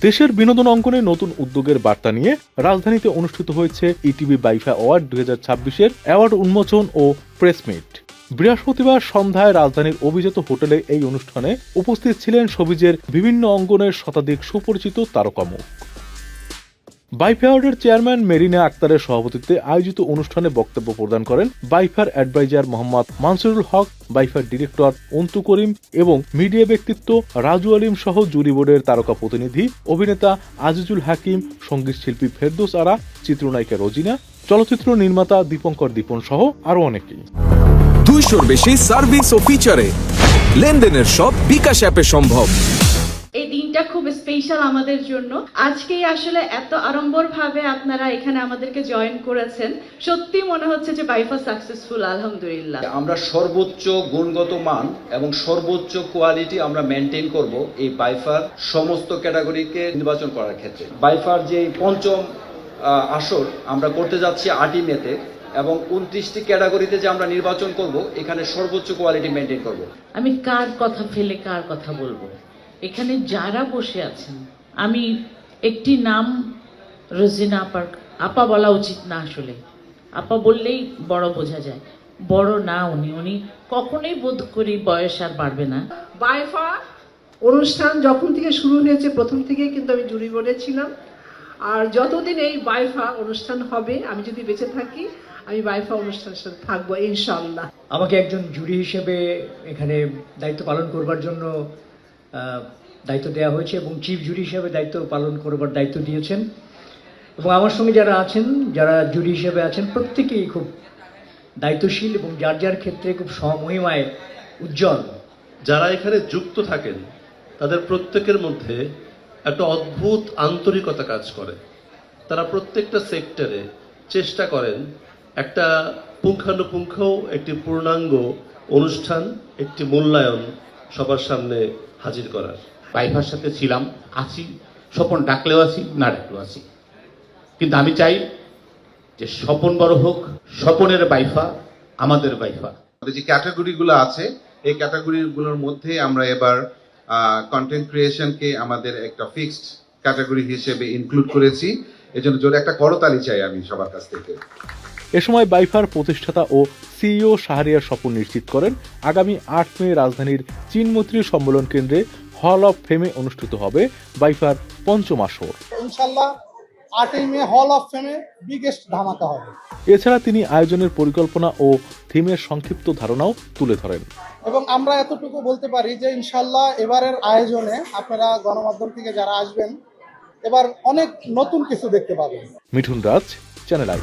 দেশের বিনোদন অঙ্গনে নতুন উদ্যোগের বার্তা নিয়ে রাজধানীতে অনুষ্ঠিত হয়েছে ইটিভি বাইফা অ্যাওয়ার্ড 2026-এর অ্যাওয়ার্ড উন্মোচন ও প্রেস মিট। বৃহস্পতিবার সন্ধ্যায় রাজধানীর অভিজাত হোটেলে এই অনুষ্ঠানে উপস্থিত ছিলেন শোবিজের বিভিন্ন অঙ্গনের শতাধিক সুপরিচিত তারকামুখ। বাইফা অ্যাওয়ার্ডের চেয়ারম্যান মেরিনা আক্তারের সভাপতিত্বে আয়োজিত অনুষ্ঠানে বক্তব্য প্রদান করেন বাইফার অ্যাডভাইজার মোহাম্মদ মানসুরুল হক, বাইফার ডিরেক্টর অন্তু করিম এবং মিডিয়া ব্যক্তিত্ব রাজু আলিম সহ জুরি বোর্ডের তারকা প্রতিনিধি, অভিনেতা আজিজুল হাকিম, সঙ্গীত শিল্পী ফেরদৌস আরা, চিত্রনায়িকা রোজিনা, চলচ্চিত্র নির্মাতা দীপঙ্কর দীপন সহ আরো অনেকেই। 200-র বেশি সার্ভিস ও ফিচারে লেনদেনের সব বিকাশ অ্যাপে সম্ভব। এই দিনটা খুব স্পেশাল আমাদের জন্য। আজকেই আসলে এত আড়ম্বরভাবে আপনারা এখানে আমাদেরকে জয়েন করেছেন, সত্যি মনে হচ্ছে যে বাইফা সাকসেসফুল, আলহামদুলিল্লাহ। আমরা সর্বোচ্চ গুণগত মান এবং সর্বোচ্চ কোয়ালিটি আমরা মেনটেন করব এই বাইফার সমস্ত ক্যাটাগরিকে নির্বাচন করার ক্ষেত্রে। বাইফার যে পঞ্চম আসর আমরা করতে যাচ্ছি 8ই মেতে, এবং 29টি ক্যাটাগরিতে যে আমরা নির্বাচন করব, এখানে সর্বোচ্চ কোয়ালিটি মেনটেন করব। আমি কার কথা ফেলে কার কথা বলবো? এখানে যারা বসে আছেন, আমি একটি নাম রোজিনা আপা বলা উচিত না, আসলে আপা বললেই বড় বোঝা যায়, বড় না উনি কখনোই বোধ করি বয়স আর বাড়বে না। বাইফা অনুষ্ঠান যখন থেকে শুরু হয়েছে প্রথম থেকে কিন্তু আমি জুরি বোর্ডে ছিলাম, আর যতদিন এই বাইফা অনুষ্ঠান হবে, আমি যদি বেঁচে থাকি, আমি বাইফা অনুষ্ঠানের সাথে থাকবো ইনশাআল্লাহ। আমাকে একজন জুরি হিসেবে এখানে দায়িত্ব পালন করবার জন্য দায়িত্ব দেওয়া হয়েছে এবং চিফ জুরি হিসেবে দায়িত্ব পালন করবার দায়িত্ব দিয়েছেন, এবং আমার সঙ্গে যারা আছেন, যারা জুরি হিসেবে আছেন, প্রত্যেকেই খুব দায়িত্বশীল এবং যার যার ক্ষেত্রে খুব স্বমহিমায় উজ্জ্বল। যারা এখানে যুক্ত থাকেন তাদের প্রত্যেকের মধ্যে একটা অদ্ভুত আন্তরিকতা কাজ করে। তারা প্রত্যেকটা সেক্টরে চেষ্টা করেন একটা পুঙ্খানুপুঙ্খ একটি পূর্ণাঙ্গ অনুষ্ঠান, একটি মূল্যায়ন সবার সামনে হাজির করার। বাইফার সাথে ছিলাম, আছি, স্বপন ডাকলেও আছি, না ডাকলেও আছি, কিন্তু আমি চাই যে স্বপন বড় হোক, স্বপনের বাইফা আমাদের বাইফা। যে ক্যাটাগরিগুলো আছে, এই ক্যাটাগরিগুলোর মধ্যে আমরা এবার কন্টেন্ট ক্রিয়েশনকে আমাদের একটা ফিক্সড ক্যাটাগরি হিসেবে ইনক্লুড করেছি। এজন্য জোরে একটা করতালি চাই আমি সবার কাছ থেকে। এ সময় বাইফার প্রতিষ্ঠাতা ও সিইও শাহরিয়ার স্বপন নিশ্চিত করেন, আগামী 8 মে রাজধানীর চীনমৈত্রী সম্মেলন কেন্দ্রে হল অফ ফেমে অনুষ্ঠিত হবে বাইফার পঞ্চম আসর। ইনশাআল্লাহ 8ই মে হল অফ ফেমে বিগেস্ট ধামাকা হবে। এছাড়া তিনি আয়োজনের পরিকল্পনা ও থিমের সংক্ষিপ্ত ধারণাও তুলে ধরেন। এবং আমরা এতটুকু বলতে পারি যে ইনশাআল্লাহ এবারের আয়োজনে আপনারা গণমাধ্যম থেকে যারা আসবেন, এবার অনেক নতুন কিছু দেখতে পাবেন। মিঠুন রাজ, চ্যানেল আই।